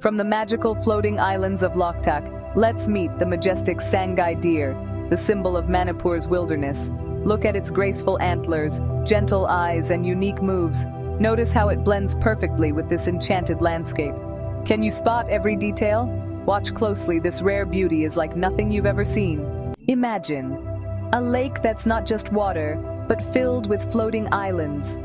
From the magical floating islands of Loktak, let's meet the majestic Sangai deer, the symbol of Manipur's wilderness. Look at its graceful antlers, gentle eyes, and unique moves. Notice how it blends perfectly with this enchanted landscape. Can you spot every detail? Watch closely, this rare beauty is like nothing you've ever seen. Imagine a lake that's not just water, but filled with floating islands.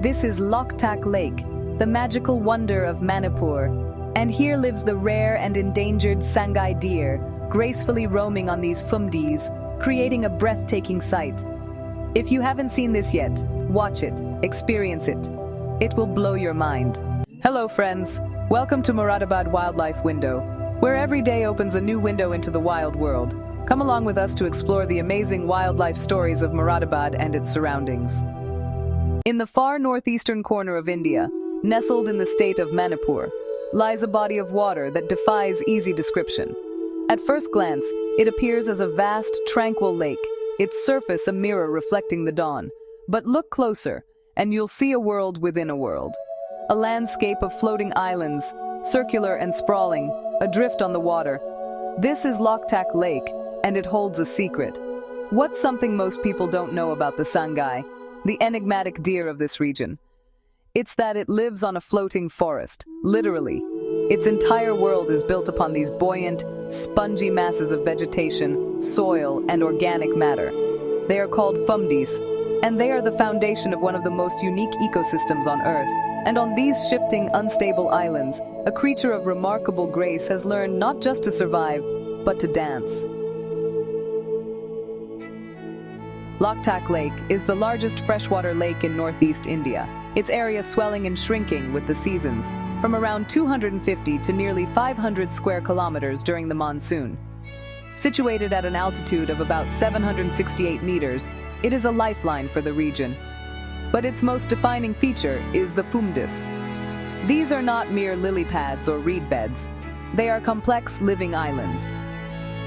This is Loktak Lake, the magical wonder of Manipur. And here lives the rare and endangered Sangai deer, gracefully roaming on these Phumdis, creating a breathtaking sight. If you haven't seen this yet, watch it, experience it. It will blow your mind. Hello friends, welcome to Moradabad Wildlife Window, where every day opens a new window into the wild world. Come along with us to explore the amazing wildlife stories of Moradabad and its surroundings. In the far northeastern corner of India, nestled in the state of Manipur, lies a body of water that defies easy description. At first glance, it appears as a vast, tranquil lake, its surface a mirror reflecting the dawn. But look closer, and you'll see a world within a world. A landscape of floating islands, circular and sprawling, adrift on the water. This is Loktak Lake, and it holds a secret. What's something most people don't know about the Sangai, the enigmatic deer of this region? It's that it lives on a floating forest, literally. Its entire world is built upon these buoyant, spongy masses of vegetation, soil, and organic matter. They are called Phumdis, and they are the foundation of one of the most unique ecosystems on Earth. And on these shifting, unstable islands, a creature of remarkable grace has learned not just to survive, but to dance. Loktak Lake is the largest freshwater lake in northeast India, its area swelling and shrinking with the seasons, from around 250 to nearly 500 square kilometers during the monsoon. Situated at an altitude of about 768 meters, it is a lifeline for the region. But its most defining feature is the Phumdis. These are not mere lily pads or reed beds. They are complex living islands.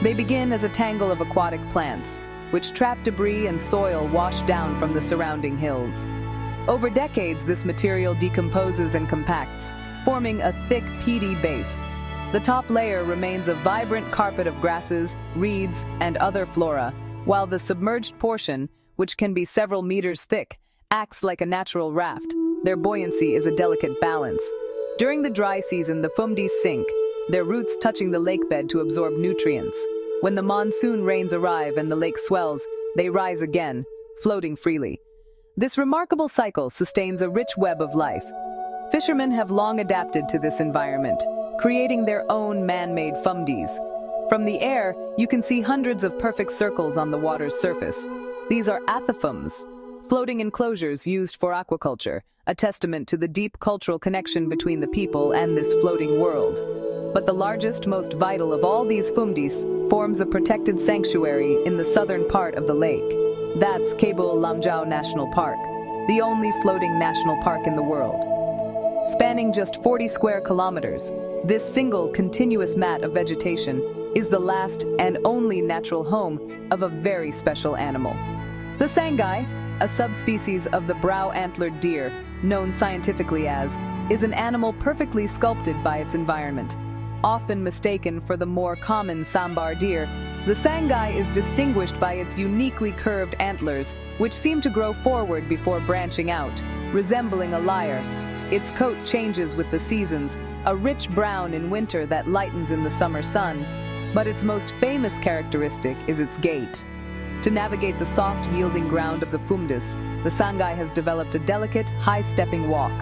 They begin as a tangle of aquatic plants, which trap debris and soil washed down from the surrounding hills. Over decades, this material decomposes and compacts, forming a thick, peaty base. The top layer remains a vibrant carpet of grasses, reeds, and other flora, while the submerged portion, which can be several meters thick, acts like a natural raft. Their buoyancy is a delicate balance. During the dry season, the Phumdis sink, their roots touching the lakebed to absorb nutrients. When the monsoon rains arrive and the lake swells, they rise again, floating freely. This remarkable cycle sustains a rich web of life. Fishermen have long adapted to this environment, creating their own man-made Phumdis. From the air, you can see hundreds of perfect circles on the water's surface. These are athafums, floating enclosures used for aquaculture, a testament to the deep cultural connection between the people and this floating world. But the largest, most vital of all these Phumdis forms a protected sanctuary in the southern part of the lake. That's Keibul Lamjao National Park, the only floating national park in the world. Spanning just 40 square kilometers, this single continuous mat of vegetation is the last and only natural home of a very special animal. The Sangai, a subspecies of the brow-antlered deer, known scientifically as, is an animal perfectly sculpted by its environment. Often mistaken for the more common sambar deer, the Sangai is distinguished by its uniquely curved antlers, which seem to grow forward before branching out, resembling a lyre. Its coat changes with the seasons, a rich brown in winter that lightens in the summer sun. But its most famous characteristic is its gait. To navigate the soft, yielding ground of the Phumdis, the Sangai has developed a delicate, high-stepping walk.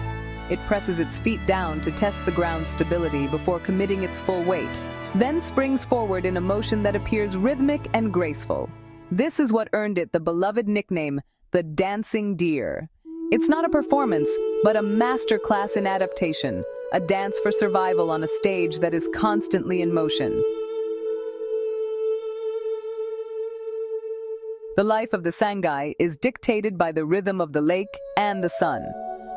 It presses its feet down to test the ground's stability before committing its full weight, then springs forward in a motion that appears rhythmic and graceful. This is what earned it the beloved nickname, the dancing deer. It's not a performance, but a masterclass in adaptation, a dance for survival on a stage that is constantly in motion. The life of the Sangai is dictated by the rhythm of the lake and the sun.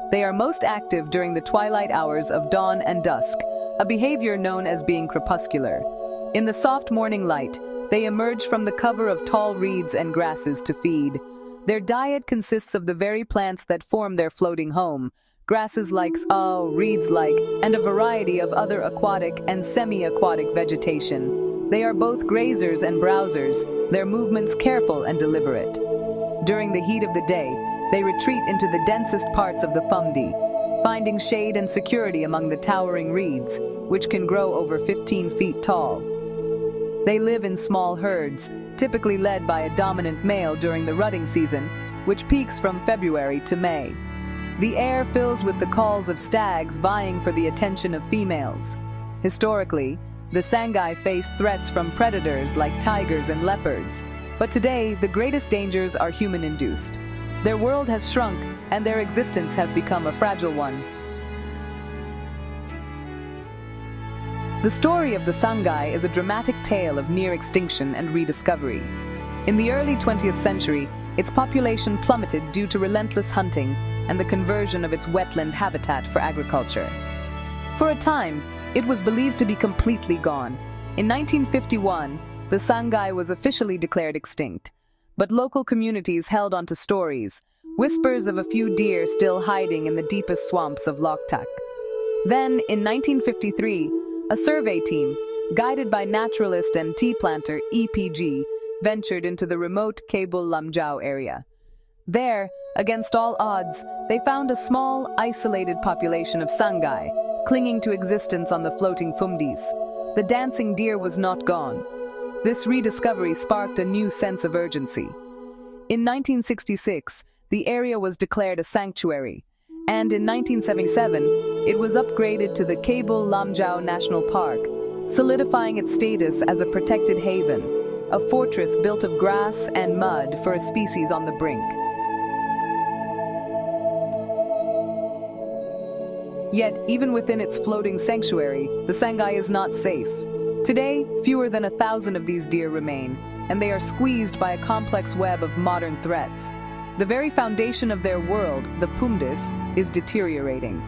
They are most active during the twilight hours of dawn and dusk, a behavior known as being crepuscular. In the soft morning light, they emerge from the cover of tall reeds and grasses to feed. Their diet consists of the very plants that form their floating home, grasses like reeds like, and a variety of other aquatic and semi-aquatic vegetation. They are both grazers and browsers, their movements careful and deliberate. During the heat of the day, they retreat into the densest parts of the Phumdi, finding shade and security among the towering reeds, which can grow over 15 feet tall. They live in small herds, typically led by a dominant male during the rutting season, which peaks from February to May. The air fills with the calls of stags vying for the attention of females. Historically, the Sangai faced threats from predators like tigers and leopards, but today the greatest dangers are human-induced. Their world has shrunk, and their existence has become a fragile one. The story of the Sangai is a dramatic tale of near extinction and rediscovery. In the early 20th century, its population plummeted due to relentless hunting and the conversion of its wetland habitat for agriculture. For a time, it was believed to be completely gone. In 1951, the Sangai was officially declared extinct, but local communities held onto stories, whispers of a few deer still hiding in the deepest swamps of Loktak. Then, in 1953, a survey team, guided by naturalist and tea planter EPG, ventured into the remote Keibul Lamjao area. There, against all odds, they found a small, isolated population of Sangai, clinging to existence on the floating Phumdis. The dancing deer was not gone. This rediscovery sparked a new sense of urgency. In 1966, the area was declared a sanctuary, and in 1977, it was upgraded to the Keibul Lamjao National Park, solidifying its status as a protected haven, a fortress built of grass and mud for a species on the brink. Yet, even within its floating sanctuary, the Sangai is not safe. Today, fewer than 1,000 of these deer remain, and they are squeezed by a complex web of modern threats. The very foundation of their world, the Phumdis, is deteriorating.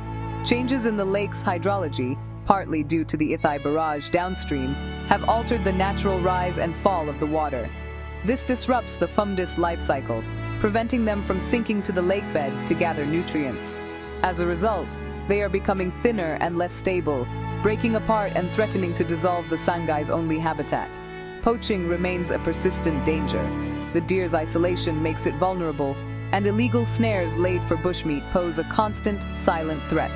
Changes in the lake's hydrology, partly due to the Ithai barrage downstream, have altered the natural rise and fall of the water. This disrupts the Phumdis life cycle, preventing them from sinking to the lakebed to gather nutrients. As a result, they are becoming thinner and less stable, breaking apart and threatening to dissolve the Sangai's only habitat. Poaching remains a persistent danger. The deer's isolation makes it vulnerable, and illegal snares laid for bushmeat pose a constant, silent threat.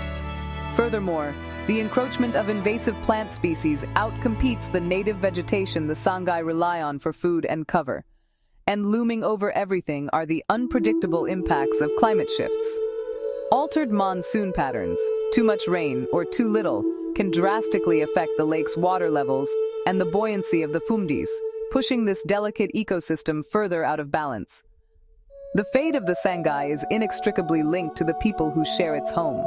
Furthermore, the encroachment of invasive plant species outcompetes the native vegetation the Sangai rely on for food and cover. And looming over everything are the unpredictable impacts of climate shifts. Altered monsoon patterns, too much rain or too little, can drastically affect the lake's water levels and the buoyancy of the Phumdis, pushing this delicate ecosystem further out of balance. The fate of the Sangai is inextricably linked to the people who share its home.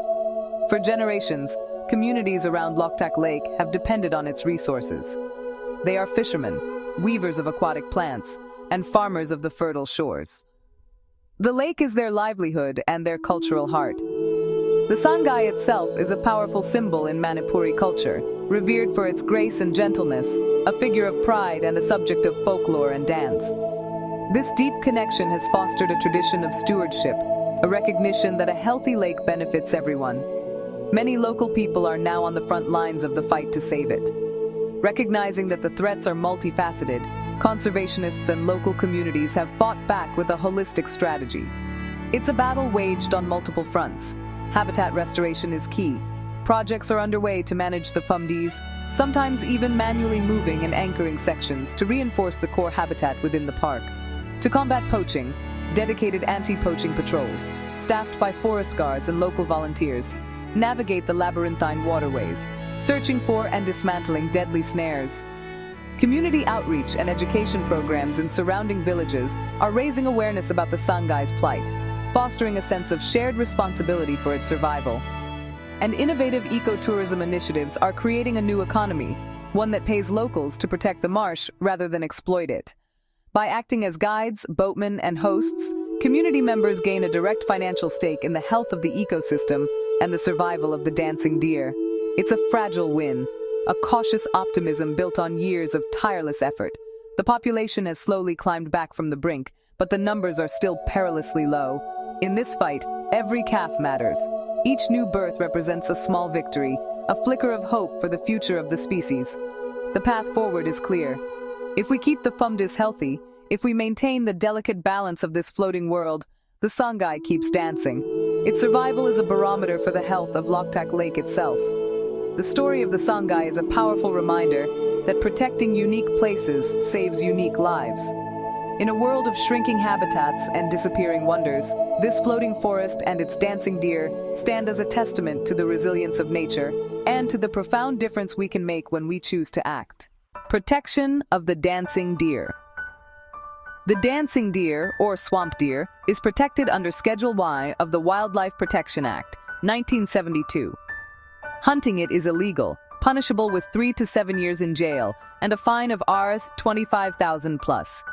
For generations, communities around Loktak Lake have depended on its resources. They are fishermen, weavers of aquatic plants, and farmers of the fertile shores. The lake is their livelihood and their cultural heart. The Sangai itself is a powerful symbol in Manipuri culture, revered for its grace and gentleness, a figure of pride and a subject of folklore and dance. This deep connection has fostered a tradition of stewardship, a recognition that a healthy lake benefits everyone. Many local people are now on the front lines of the fight to save it. Recognizing that the threats are multifaceted, conservationists and local communities have fought back with a holistic strategy. It's a battle waged on multiple fronts. Habitat restoration is key. Projects are underway to manage the Phumdis, sometimes even manually moving and anchoring sections to reinforce the core habitat within the park. To combat poaching, dedicated anti-poaching patrols, staffed by forest guards and local volunteers, navigate the labyrinthine waterways, searching for and dismantling deadly snares. Community outreach and education programs in surrounding villages are raising awareness about the Sangai's plight, fostering a sense of shared responsibility for its survival. And innovative ecotourism initiatives are creating a new economy, one that pays locals to protect the marsh rather than exploit it. By acting as guides, boatmen, and hosts, community members gain a direct financial stake in the health of the ecosystem and the survival of the dancing deer. It's a fragile win, a cautious optimism built on years of tireless effort. The population has slowly climbed back from the brink, but the numbers are still perilously low. In this fight, every calf matters. Each new birth represents a small victory, a flicker of hope for the future of the species. The path forward is clear. If we keep the Phumdis healthy, if we maintain the delicate balance of this floating world, the Sangai keeps dancing. Its survival is a barometer for the health of Loktak Lake itself. The story of the Sangai is a powerful reminder that protecting unique places saves unique lives. In a world of shrinking habitats and disappearing wonders, this floating forest and its dancing deer stand as a testament to the resilience of nature and to the profound difference we can make when we choose to act. Protection of the dancing deer. The dancing deer, or swamp deer, is protected under Schedule Y of the Wildlife Protection Act, 1972. Hunting it is illegal, punishable with 3 to 7 years in jail, and a fine of Rs 25,000 plus.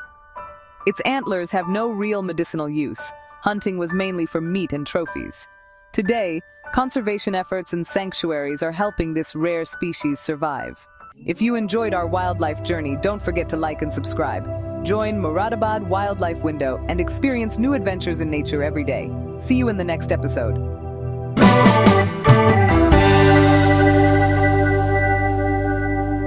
Its antlers have no real medicinal use. Hunting was mainly for meat and trophies. Today, conservation efforts and sanctuaries are helping this rare species survive. If you enjoyed our wildlife journey, don't forget to like and subscribe. Join Moradabad Wildlife Window and experience new adventures in nature every day. See you in the next episode.